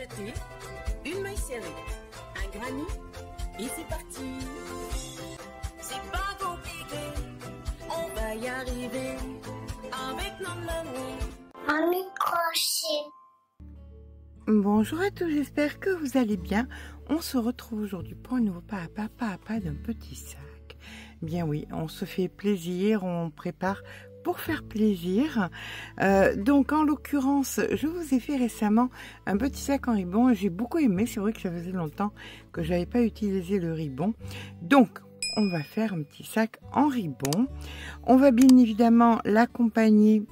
crocheter une maille serrée, un granit et c'est parti. C'est pas compliqué, on va y arriver avec nos mamies. Mamie crochet. Bonjour à tous, j'espère que vous allez bien. On se retrouve aujourd'hui pour un nouveau pas à pas d'un petit sac. Bien oui, on se fait plaisir, on prépare pour faire plaisir. Donc en l'occurrence, je vous ai fait récemment un petit sac en ribbon. J'ai beaucoup aimé, c'est vrai que ça faisait longtemps que je n'avais pas utilisé le ribbon. Donc on va faire un petit sac en ribbon. On va bien évidemment l'accompagner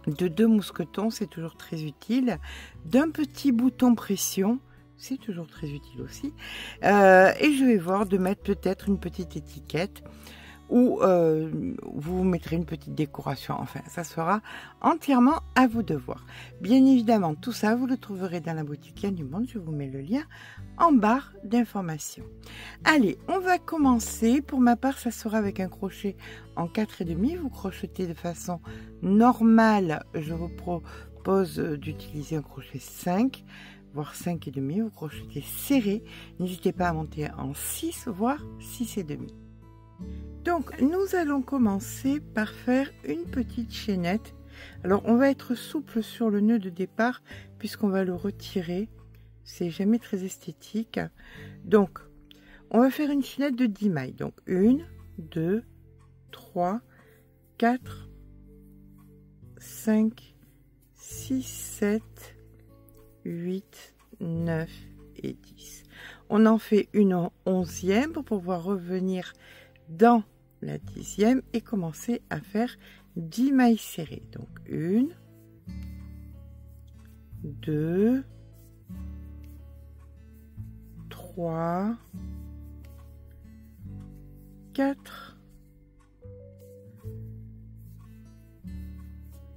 de 2 mousquetons, c'est toujours très utile, d'un petit bouton pression, c'est toujours très utile aussi, et je vais voir de mettre peut-être une petite étiquette ou vous mettrez une petite décoration, enfin ça sera entièrement à vous de voir. Bien évidemment tout ça vous le trouverez dans la boutique Lien du Monde, je vous mets le lien en barre d'informations. Allez, on va commencer. Pour ma part ça sera avec un crochet en 4,5. Vous crochetez de façon normale, je vous propose d'utiliser un crochet 5 voire 5,5. Vous crochetez serré, n'hésitez pas à monter en 6 voire 6,5. Donc nous allons commencer par faire une petite chaînette. Alors on va être souple sur le nœud de départ puisqu'on va le retirer, c'est jamais très esthétique. Donc on va faire une chaînette de 10 mailles, donc 1 2 3 4 5 6 7 8 9 et 10. On en fait une 11e pour pouvoir revenir dans la 10e et commencer à faire 10 mailles serrées. Donc 1 2 3 4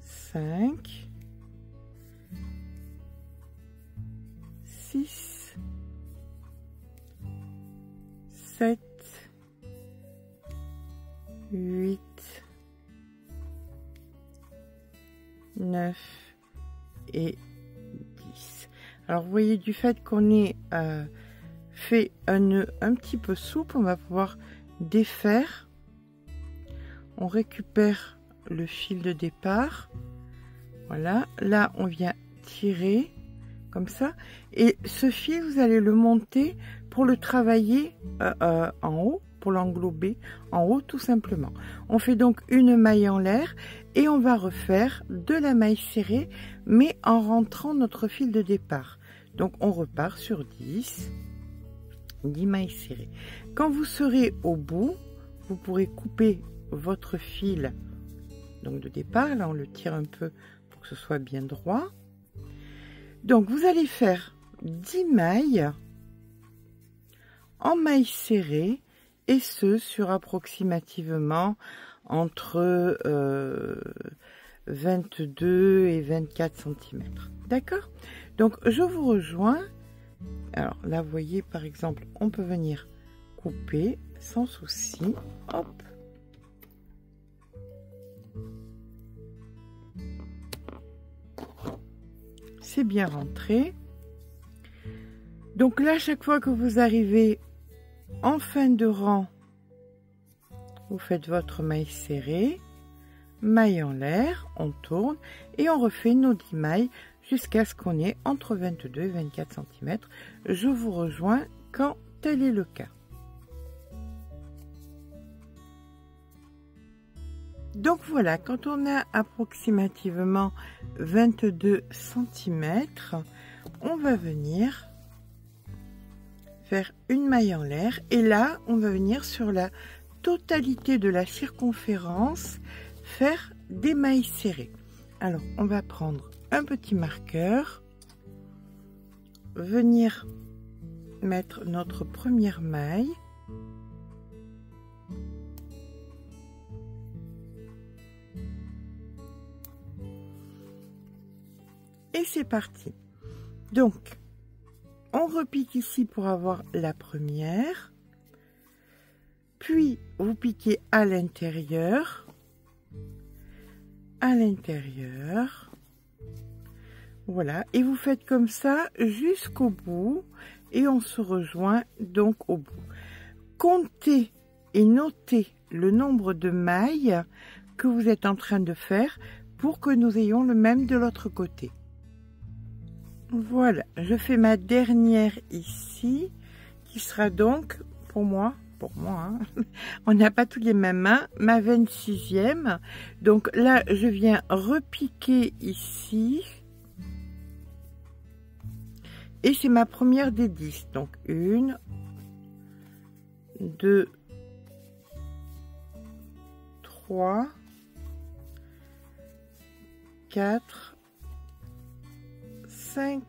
5 6 7 8 9 et 10. Alors vous voyez, du fait qu'on ait fait un nœud un petit peu souple, on va pouvoir défaire. On récupère le fil de départ, voilà, là on vient tirer comme ça, et ce fil vous allez le monter pour le travailler en haut, pour l'englober en haut tout simplement. On fait donc une maille en l'air et on va refaire de la maille serrée mais en rentrant notre fil de départ. Donc on repart sur 10 mailles serrées. Quand vous serez au bout, vous pourrez couper votre fil donc de départ. Là on le tire un peu pour que ce soit bien droit. Donc vous allez faire 10 mailles en maille serrée, et ce sur approximativement entre 22 et 24 cm. D'accord? Donc je vous rejoins. Alors là vous voyez, par exemple, on peut venir couper sans souci. Hop, c'est bien rentré. Donc là, chaque fois que vous arrivez en fin de rang, vous faites votre maille serrée, maille en l'air, on tourne et on refait nos 10 mailles jusqu'à ce qu'on ait entre 22 et 24 cm. Je vous rejoins quand tel est le cas. Donc voilà, quand on a approximativement 22 cm, on va venir faire une maille en l'air et là on va venir sur la totalité de la circonférence faire des mailles serrées. Alors on va prendre un petit marqueur, venir mettre notre première maille, et c'est parti. Donc on repique ici pour avoir la première, puis vous piquez à l'intérieur, Voilà, et vous faites comme ça jusqu'au bout et on se rejoint donc au bout. Comptez et notez le nombre de mailles que vous êtes en train de faire pour que nous ayons le même de l'autre côté. Voilà, je fais ma dernière ici qui sera donc pour moi hein, on n'a pas tous les mêmes mains, ma 26e. Donc là je viens repiquer ici et c'est ma première des 10. Donc 1, 2, 3, 4, 5,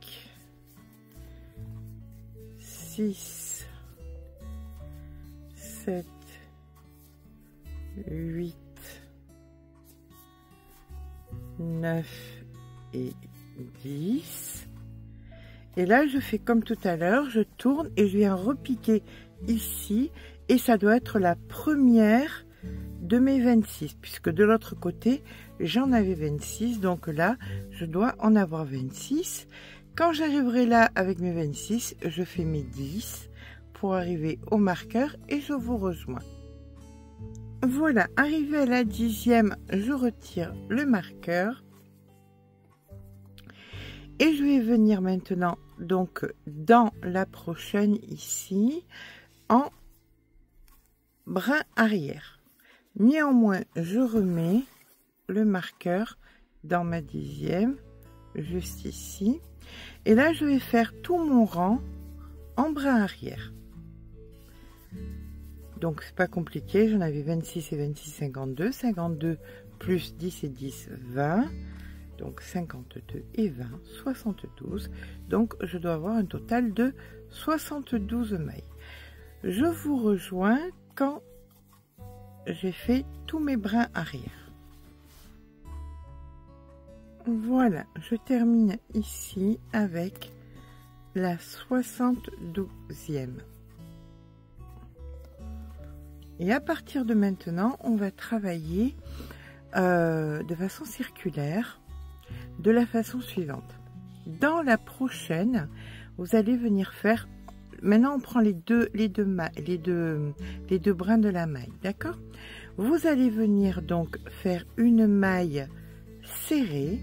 6, 7, 8, 9 et 10. Et là, je fais comme tout à l'heure, je tourne et je viens repiquer ici. Et ça doit être la première de mes 26, puisque de l'autre côté, j'en avais 26. Donc là, je dois en avoir 26. Quand j'arriverai là avec mes 26, je fais mes 10 pour arriver au marqueur et je vous rejoins. Voilà, arrivé à la 10e, je retire le marqueur. Et je vais venir maintenant donc dans la prochaine ici en brin arrière. Néanmoins, je remets le marqueur dans ma 10e, juste ici. Et là, je vais faire tout mon rang en brin arrière. Donc, c'est pas compliqué. J'en avais 26 et 26, 52. 52 plus 10 et 10, 20. Donc 52 et 20, 72. Donc je dois avoir un total de 72 mailles. Je vous rejoins quand j'ai fait tous mes brins arrière. Voilà, je termine ici avec la 72e. Et à partir de maintenant, on va travailler de façon circulaire. De la façon suivante. Dans la prochaine, vous allez venir faire. Maintenant, on prend les deux brins de la maille, d'accord? Vous allez venir donc faire une maille serrée.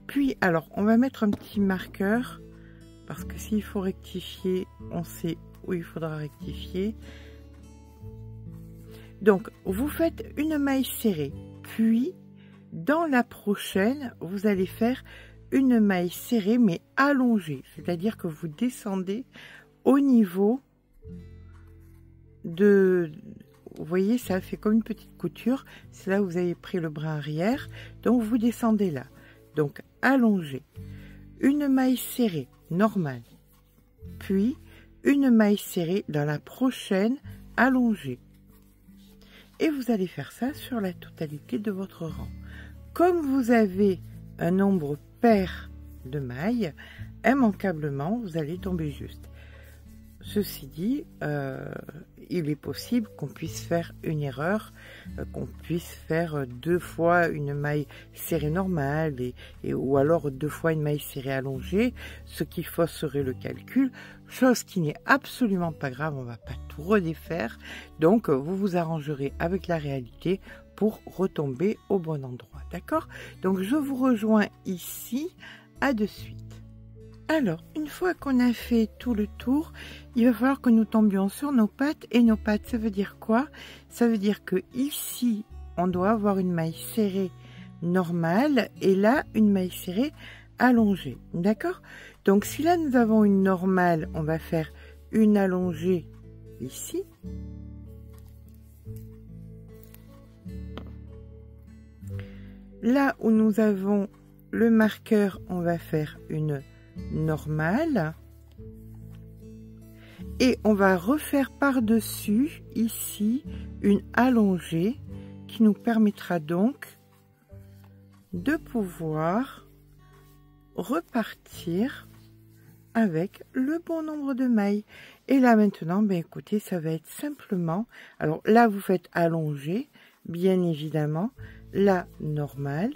Puis, alors, on va mettre un petit marqueur parce que s'il faut rectifier, on sait où il faudra rectifier. Donc, vous faites une maille serrée, puis dans la prochaine, vous allez faire une maille serrée mais allongée, c'est-à-dire que vous descendez au niveau de... Vous voyez, ça fait comme une petite couture. C'est là où vous avez pris le brin arrière. Donc, vous descendez là. Donc, allongée. Une maille serrée, normale. Puis, une maille serrée dans la prochaine, allongée. Et vous allez faire ça sur la totalité de votre rang. Comme vous avez un nombre pair de mailles, immanquablement, vous allez tomber juste. Ceci dit, il est possible qu'on puisse faire une erreur, qu'on puisse faire 2 fois une maille serrée normale ou alors 2 fois une maille serrée allongée, ce qui fausserait le calcul, chose qui n'est absolument pas grave, on ne va pas tout redéfaire. Donc, vous vous arrangerez avec la réalité pour retomber au bon endroit, d'accord? Donc, je vous rejoins ici, à de suite. Alors, une fois qu'on a fait tout le tour, il va falloir que nous tombions sur nos pattes. Et nos pattes, ça veut dire quoi? Ça veut dire que ici, on doit avoir une maille serrée normale et là, une maille serrée allongée. D'accord? Donc, si là, nous avons une normale, on va faire une allongée ici. Là où nous avons le marqueur, on va faire une normale et on va refaire par-dessus ici une allongée qui nous permettra donc de pouvoir repartir avec le bon nombre de mailles. Et là maintenant, ben écoutez, ça va être simplement, alors là vous faites allongée, bien évidemment, la normale,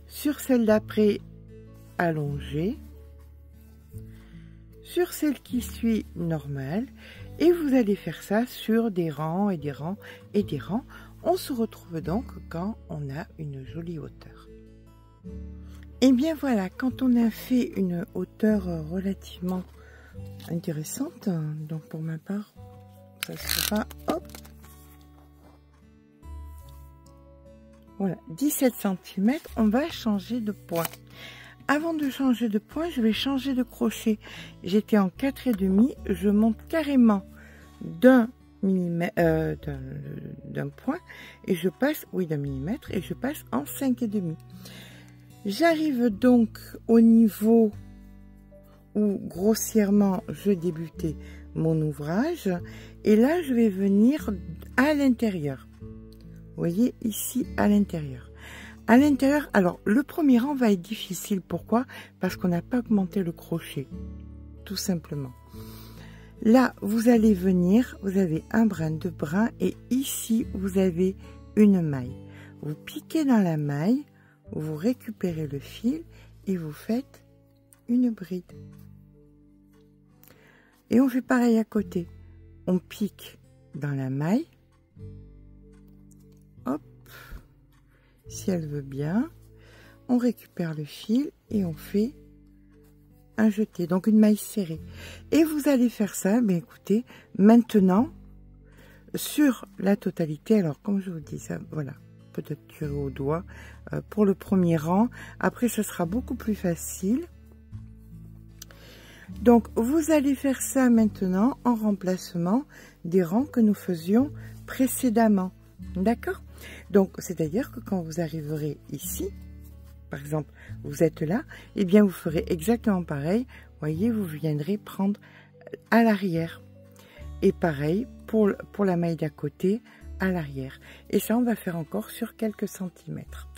sur celle d'après, allongée, sur celle qui suit, normale, et vous allez faire ça sur des rangs et des rangs et des rangs. On se retrouve donc quand on a une jolie hauteur. Et bien voilà, quand on a fait une hauteur relativement intéressante, donc pour ma part, ça sera, hop, voilà, 17 cm, on va changer de point. Avant de changer de point, je vais changer de crochet. J'étais en 4,5, je monte carrément d'un point et je passe, oui, d'un millimètre, et je passe en 5,5. J'arrive donc au niveau où grossièrement je débutais mon ouvrage, et là je vais venir à l'intérieur. Vous voyez ici à l'intérieur. À l'intérieur, alors le premier rang va être difficile. Pourquoi? Parce qu'on n'a pas augmenté le crochet, tout simplement. Là, vous allez venir, vous avez un brin, deux brins, et ici, vous avez une maille. Vous piquez dans la maille, vous récupérez le fil et vous faites une bride. Et on fait pareil à côté. On pique dans la maille. Hop. Si elle veut bien, on récupère le fil et on fait un jeté, donc une maille serrée. Et vous allez faire ça, mais écoutez, maintenant, sur la totalité, alors comme je vous dis ça, voilà, peut-être tirer au doigt pour le premier rang. Après, ce sera beaucoup plus facile. Donc, vous allez faire ça maintenant en remplacement des rangs que nous faisions précédemment. D'accord? Donc, c'est-à-dire que quand vous arriverez ici, par exemple, vous êtes là, et bien vous ferez exactement pareil. Voyez, vous viendrez prendre à l'arrière. Et pareil pour la maille d'à côté, à l'arrière. Et ça, on va faire encore sur quelques centimètres.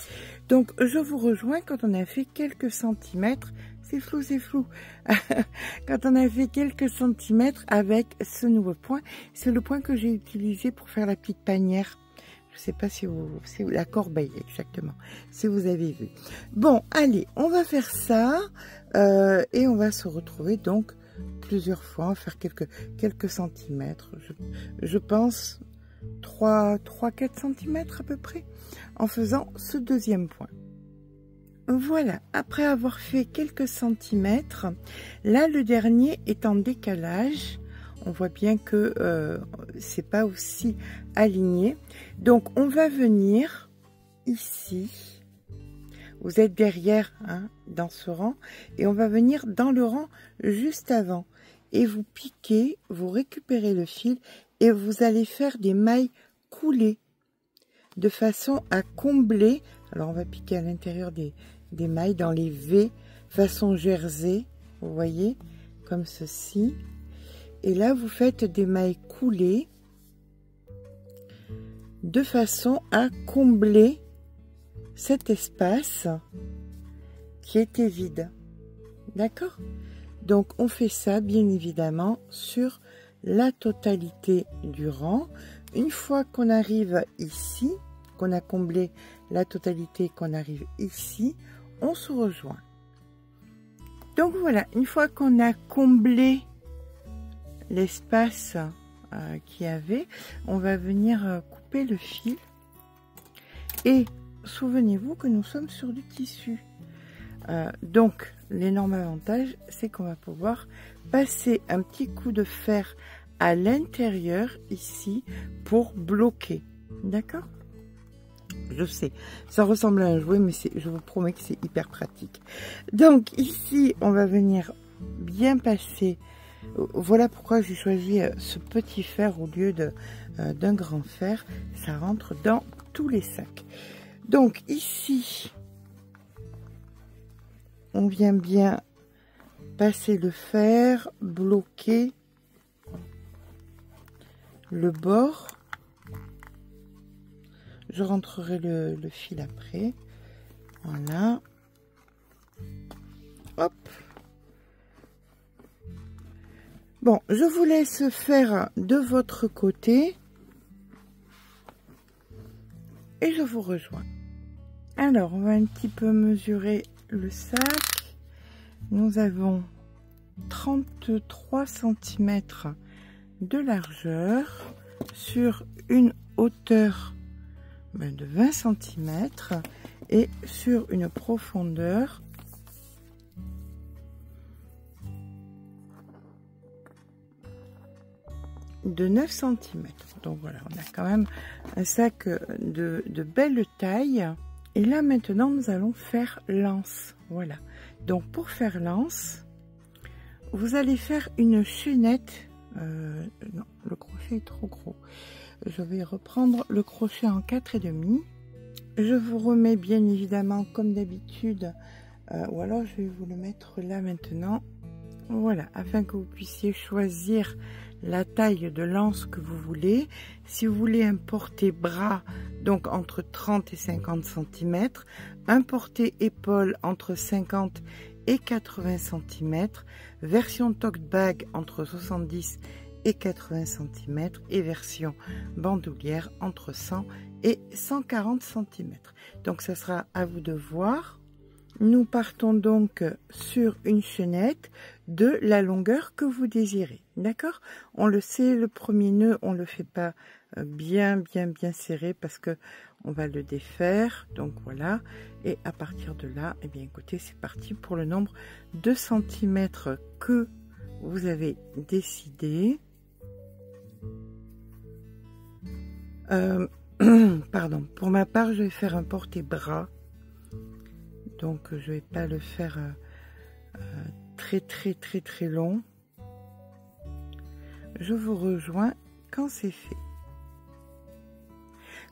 Donc, je vous rejoins quand on a fait quelques centimètres. C'est flou, c'est flou. Quand on a fait quelques centimètres avec ce nouveau point, c'est le point que j'ai utilisé pour faire la petite panière. Je ne sais pas si la corbeille exactement, si vous avez vu. Bon, allez, on va faire ça et on va se retrouver donc plusieurs fois, on va faire quelques centimètres. Je pense 3-4 centimètres à peu près en faisant ce deuxième point. Voilà, après avoir fait quelques centimètres, là le dernier est en décalage. On voit bien que c'est pas aussi aligné. Donc on va venir ici. Vous êtes derrière dans ce rang et on va venir dans le rang juste avant. Et vous piquez, vous récupérez le fil et vous allez faire des mailles coulées de façon à combler. Alors on va piquer à l'intérieur des mailles dans les V façon jersey, vous voyez, comme ceci. Et là, vous faites des mailles coulées de façon à combler cet espace qui était vide. D'accord? Donc, on fait ça, bien évidemment, sur la totalité du rang. Une fois qu'on arrive ici, qu'on a comblé la totalité, qu'on arrive ici, on se rejoint. Donc, voilà, une fois qu'on a comblé l'espace qu'il y avait, on va venir couper le fil et souvenez-vous que nous sommes sur du tissu, donc l'énorme avantage c'est qu'on va pouvoir passer un petit coup de fer à l'intérieur ici pour bloquer. D'accord? Je sais, ça ressemble à un jouet, mais je vous promets que c'est hyper pratique. Donc ici on va venir bien passer. Voilà pourquoi j'ai choisi ce petit fer au lieu d'un grand fer. Ça rentre dans tous les sacs. Donc ici, on vient bien passer le fer, bloquer le bord. Je rentrerai le fil après. Voilà. Hop. Bon, je vous laisse faire de votre côté et je vous rejoins. Alors, on va un petit peu mesurer le sac. Nous avons 33 cm de largeur sur une hauteur de 20 cm et sur une profondeur de 9 cm. Donc voilà, on a quand même un sac de belle taille. Et là maintenant nous allons faire l'anse. Voilà, donc pour faire l'anse, vous allez faire une chaînette. Non, le crochet est trop gros. Je vais reprendre le crochet en 4,5. Je vous remets bien évidemment comme d'habitude, ou alors je vais vous le mettre là maintenant. Voilà, afin que vous puissiez choisir la taille de l'anse que vous voulez. Si vous voulez un porté-bras, donc entre 30 et 50 cm, un porté-épaule entre 50 et 80 cm, version tote bag entre 70 et 80 cm et version bandoulière entre 100 et 140 cm. Donc ça sera à vous de voir. Nous partons donc sur une chaînette de la longueur que vous désirez. D'accord? On le sait, le premier nœud, on le fait pas bien serré parce que on va le défaire. Donc voilà. Et à partir de là, eh bien écoutez, c'est parti pour le nombre de centimètres que vous avez décidé. Pardon. Pour ma part, je vais faire un porté-bras. Donc je vais pas le faire très long. Je vous rejoins quand c'est fait.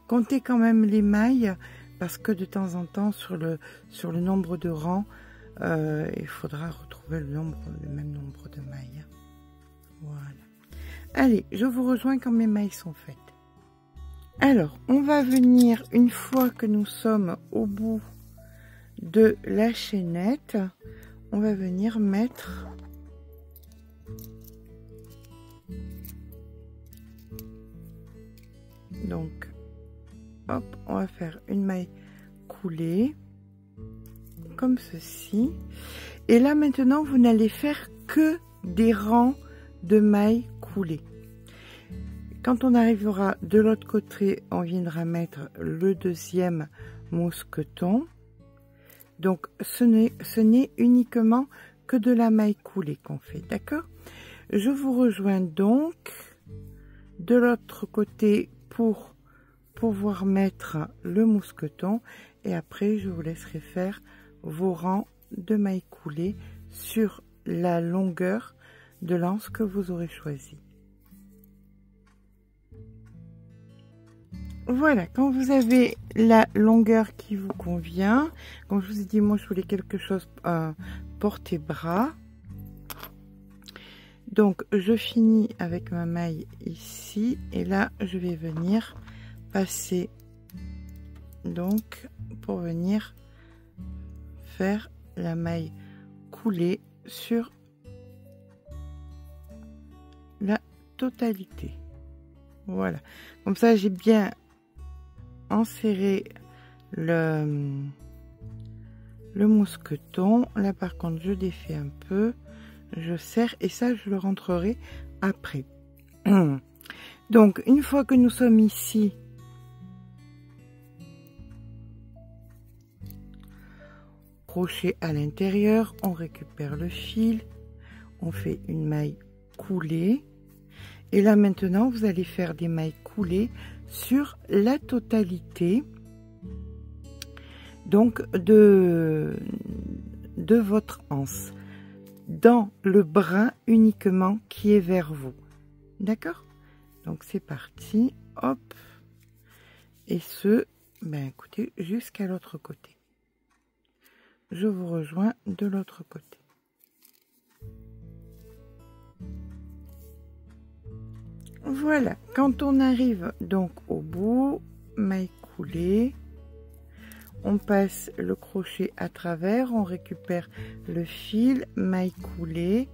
Comptez quand même les mailles parce que de temps en temps sur le nombre de rangs, il faudra retrouver le même nombre de mailles. Voilà. Allez, je vous rejoins quand mes mailles sont faites. Alors, on va venir, une fois que nous sommes au bout de la chaînette, on va venir mettre donc hop, on va faire une maille coulée comme ceci, et là maintenant vous n'allez faire que des rangs de mailles coulées. Quand on arrivera de l'autre côté, on viendra mettre le deuxième mousqueton. Donc ce n'est uniquement que de la maille coulée qu'on fait, d'accord? Je vous rejoins donc de l'autre côté pour pouvoir mettre le mousqueton, et après je vous laisserai faire vos rangs de mailles coulées sur la longueur de l'anse que vous aurez choisi. Voilà, quand vous avez la longueur qui vous convient, comme je vous ai dit, moi je voulais quelque chose porté-bras. Donc je finis avec ma maille ici, et là je vais venir passer donc pour venir faire la maille coulée sur la totalité. Voilà, comme ça j'ai bien enserrer le mousqueton. Là par contre je défais un peu, je serre, et ça je le rentrerai après. Donc une fois que nous sommes ici, crochet à l'intérieur, on récupère le fil, on fait une maille coulée, et là maintenant vous allez faire des mailles coulées sur la totalité donc de votre anse, dans le brin uniquement qui est vers vous, d'accord? Donc c'est parti, hop, et ce, ben écoutez, jusqu'à l'autre côté. Je vous rejoins de l'autre côté. Voilà, quand on arrive donc au bout, maille coulée, on passe le crochet à travers, on récupère le fil, maille coulée,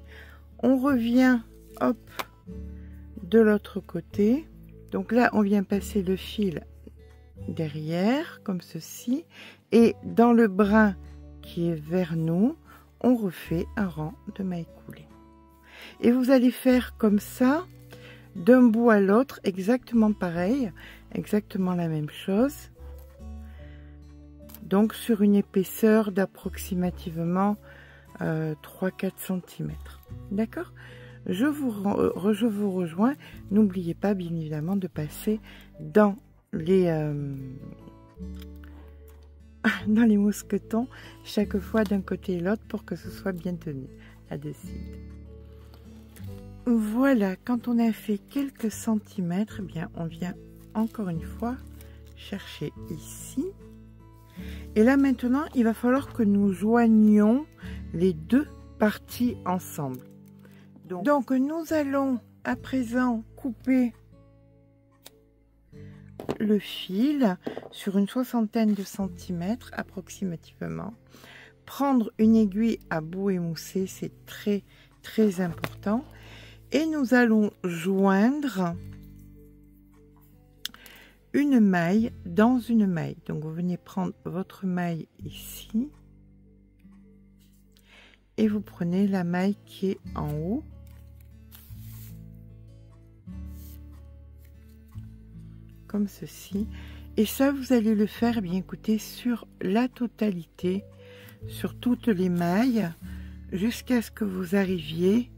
on revient, hop, de l'autre côté. Donc là, on vient passer le fil derrière, comme ceci, Et dans le brin qui est vers nous, on refait un rang de mailles coulées. Et vous allez faire comme ça, d'un bout à l'autre, exactement pareil, exactement la même chose. Donc sur une épaisseur d'approximativement 3-4 cm. D'accord ? Je vous rejoins. N'oubliez pas, bien évidemment, de passer dans les mousquetons chaque fois d'un côté et l'autre pour que ce soit bien tenu à dessus. Voilà, quand on a fait quelques centimètres, eh bien on vient encore une fois chercher ici. Et là maintenant, il va falloir que nous joignions les deux parties ensemble. Donc nous allons à présent couper le fil sur une soixantaine de centimètres approximativement. Prendre une aiguille à bout émoussé, c'est très important. Et nous allons joindre une maille dans une maille. Donc vous venez prendre votre maille ici et vous prenez la maille qui est en haut. Comme ceci. Et ça, vous allez le faire, bien écoutez, sur la totalité, sur toutes les mailles, jusqu'à ce que vous arriviez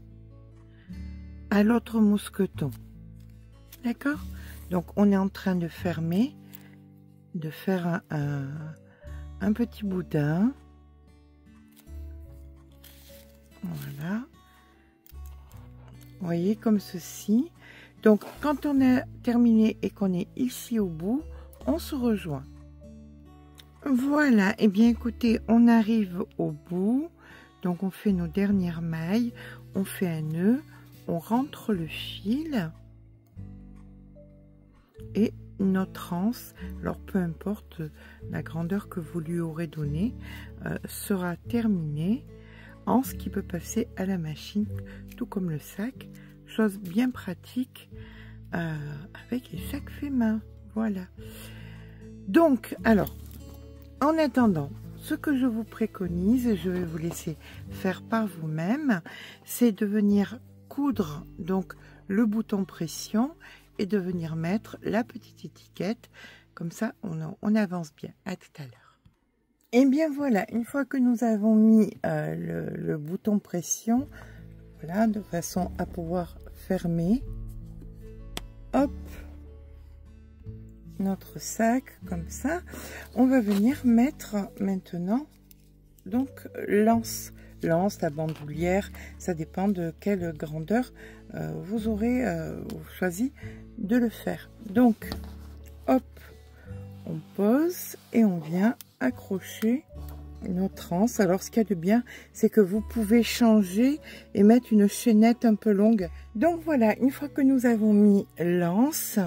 à l'autre mousqueton. D'accord? Donc on est en train de fermer, de faire un petit boudin. Voilà. Vous voyez, comme ceci. Donc quand on a terminé et qu'on est ici au bout, on se rejoint. Voilà, et bien écoutez, on arrive au bout. Donc on fait nos dernières mailles, on fait un nœud, on rentre le fil et notre anse, alors peu importe la grandeur que vous lui aurez donnée, sera terminée. Anse qui peut passer à la machine, tout comme le sac, chose bien pratique avec les sacs faits main. Voilà. Donc, alors, en attendant, ce que je vous préconise, je vais vous laisser faire par vous-même, c'est de venir coudre donc le bouton pression et de venir mettre la petite étiquette. Comme ça, on avance bien. À tout à l'heure. Et bien voilà, une fois que nous avons mis le bouton pression, voilà, de façon à pouvoir fermer, hop, notre sac comme ça, on va venir mettre maintenant donc l'anse, la bandoulière, ça dépend de quelle grandeur vous aurez choisi de le faire. Donc hop, on pose et on vient accrocher notre anse. Alors ce qu'il y a de bien, c'est que vous pouvez changer et mettre une chaînette un peu longue. Donc voilà, une fois que nous avons mis l'anse,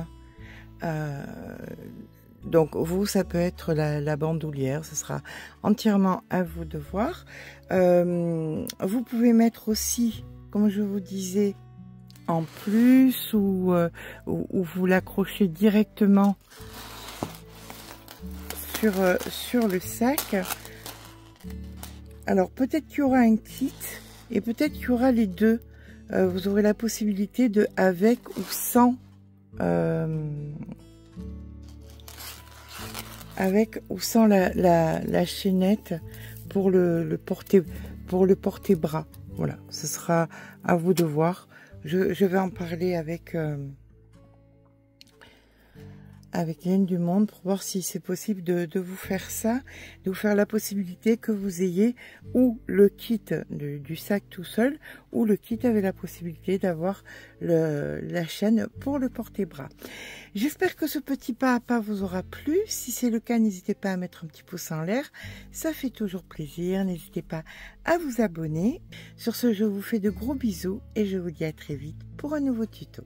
donc vous, ça peut être la bandoulière, ce sera entièrement à vous de voir. Vous pouvez mettre aussi, comme je vous disais, en plus ou vous l'accrochez directement sur le sac. Alors peut-être qu'il y aura un kit et peut-être qu'il y aura les deux. Vous aurez la possibilité de avec ou sans la chaînette pour le porter-bras. Voilà, ce sera à vous de voir. Je vais en parler avec Liane du Monde pour voir si c'est possible de vous faire ça, de vous faire la possibilité que vous ayez ou le kit du sac tout seul, ou le kit avec la possibilité d'avoir la chaîne pour le porter-bras. J'espère que ce petit pas à pas vous aura plu. Si c'est le cas, n'hésitez pas à mettre un petit pouce en l'air, ça fait toujours plaisir. N'hésitez pas à vous abonner. Sur ce, je vous fais de gros bisous et je vous dis à très vite pour un nouveau tuto.